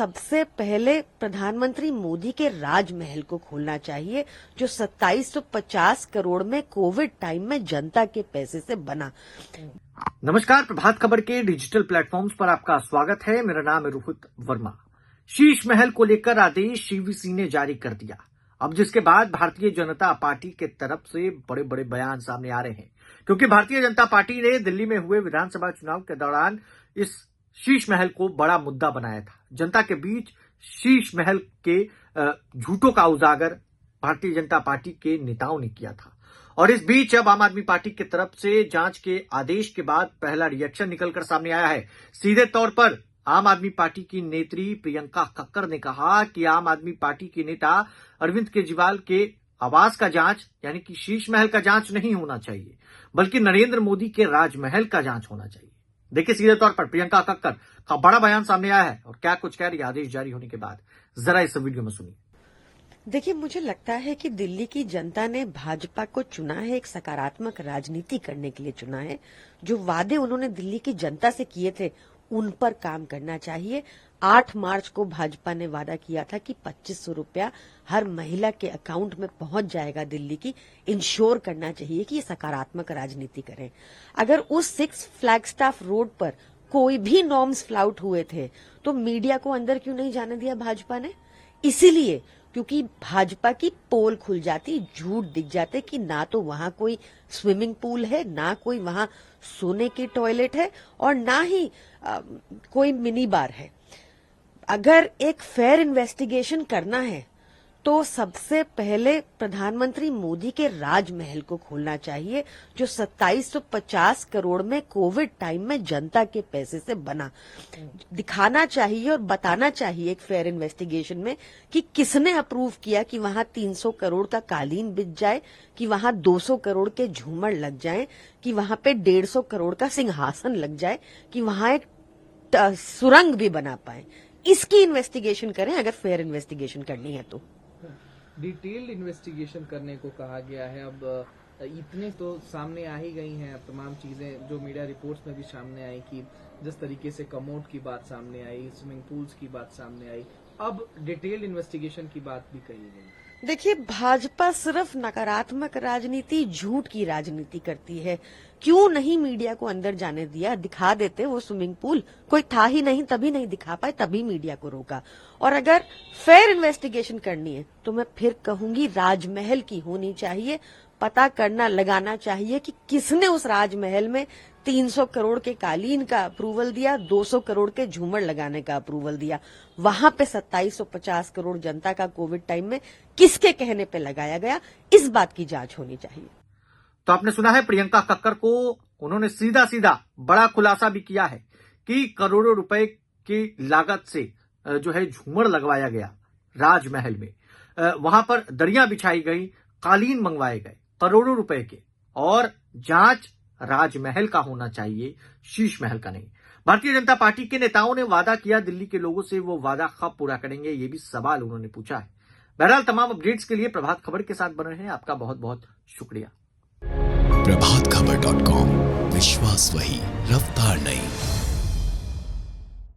सबसे पहले प्रधानमंत्री मोदी के राजमहल को खोलना चाहिए, जो 2750 करोड़ में कोविड टाइम में जनता के पैसे से बना। नमस्कार, प्रभात खबर के डिजिटल प्लेटफॉर्म्स पर आपका स्वागत है। मेरा नाम है रोहित वर्मा। शीश महल को लेकर आदेश सीवीसी ने जारी कर दिया। अब जिसके बाद भारतीय जनता पार्टी के तरफ से बड़े बड़े बयान सामने आ रहे हैं, क्योंकि भारतीय जनता पार्टी ने दिल्ली में हुए विधानसभा चुनाव के दौरान इस शीश महल को बड़ा मुद्दा बनाया था। जनता के बीच शीश महल के झूठों का उजागर भारतीय जनता पार्टी के नेताओं ने किया था। और इस बीच अब आम आदमी पार्टी की तरफ से जांच के आदेश के बाद पहला रिएक्शन निकलकर सामने आया है। सीधे तौर पर आम आदमी पार्टी की नेत्री प्रियंका कक्कड़ ने कहा कि आम आदमी पार्टी के नेता अरविंद केजरीवाल के आवास का जांच यानी कि शीश महल का जांच नहीं होना चाहिए, बल्कि नरेंद्र मोदी के राजमहल का जांच होना चाहिए। देखिए, सीधे तौर पर प्रियंका कक्कड़ का बड़ा बयान सामने आया है और क्या कुछ कह रही है आदेश जारी होने के बाद, जरा इस वीडियो में सुनिए। देखिए, मुझे लगता है कि दिल्ली की जनता ने भाजपा को चुना है, एक सकारात्मक राजनीति करने के लिए चुना है। जो वादे उन्होंने दिल्ली की जनता से किए थे उन पर काम करना चाहिए। 8 मार्च को भाजपा ने वादा किया था कि 2500 रुपया हर महिला के अकाउंट में पहुंच जाएगा दिल्ली की। इंश्योर करना चाहिए कि ये सकारात्मक राजनीति करें। अगर उस 6 फ्लैगस्टाफ रोड पर कोई भी नॉर्म्स फ्लाउट हुए थे तो मीडिया को अंदर क्यों नहीं जाने दिया भाजपा ने? इसीलिए क्योंकि भाजपा की पोल खुल जाती, झूठ दिख जाते कि ना तो वहां कोई स्विमिंग पूल है, ना कोई वहां सोने की टॉयलेट है और ना ही कोई मिनी बार है। अगर एक फेयर इन्वेस्टिगेशन करना है तो सबसे पहले प्रधानमंत्री मोदी के राजमहल को खोलना चाहिए, जो 2750 करोड़ में कोविड टाइम में जनता के पैसे से बना। दिखाना चाहिए और बताना चाहिए एक फेयर इन्वेस्टिगेशन में कि किसने अप्रूव किया कि वहां 300 करोड़ का कालीन बिछ जाए, कि वहां 200 करोड़ के झूमर लग जाएं, कि वहां पे 150 करोड़ का सिंहासन लग जाए, कि वहां एक सुरंग भी बना पाए। इसकी इन्वेस्टिगेशन करें अगर फेयर इन्वेस्टिगेशन करनी है तो। डिटेल्ड इन्वेस्टिगेशन करने को कहा गया है। अब इतने तो सामने आ ही गई हैं तमाम चीजें जो मीडिया रिपोर्ट्स में भी सामने आई कि जिस तरीके से कमोड की बात सामने आई, स्विमिंग पूल्स की बात सामने आई, अब डिटेल्ड इन्वेस्टिगेशन की बात भी कही गई। देखिए, भाजपा सिर्फ नकारात्मक राजनीति, झूठ की राजनीति करती है। क्यों नहीं मीडिया को अंदर जाने दिया? दिखा देते वो स्विमिंग पूल, कोई था ही नहीं, तभी नहीं दिखा पाए, तभी मीडिया को रोका। और अगर फेयर इन्वेस्टिगेशन करनी है तो मैं फिर कहूंगी राजमहल की होनी चाहिए। पता करना, लगाना चाहिए कि किसने उस राजमहल में 300 करोड़ के कालीन का अप्रूवल दिया, 200 करोड़ के झूमर लगाने का अप्रूवल दिया। वहां पे 2750 करोड़ जनता का कोविड टाइम में किसके कहने पे लगाया गया, इस बात की जांच होनी चाहिए। तो आपने सुना है प्रियंका कक्कड़ को, उन्होंने सीधा सीधा बड़ा खुलासा भी किया है कि करोड़ों रुपए की लागत से जो है झूमर लगवाया गया राजमहल में, वहां पर दरियां बिछाई गई, कालीन मंगवाए गए करोड़ों रुपए के, और जांच राजमहल का होना चाहिए, शीश महल का नहीं। भारतीय जनता पार्टी के नेताओं ने वादा किया दिल्ली के लोगों से, वो वादा कब पूरा करेंगे, ये भी सवाल उन्होंने पूछा है। बहरहाल तमाम अपडेट्स के लिए प्रभात खबर के साथ बने रहें। आपका बहुत बहुत शुक्रिया। प्रभातखबर.com, विश्वास वही, रफ्तार नहीं।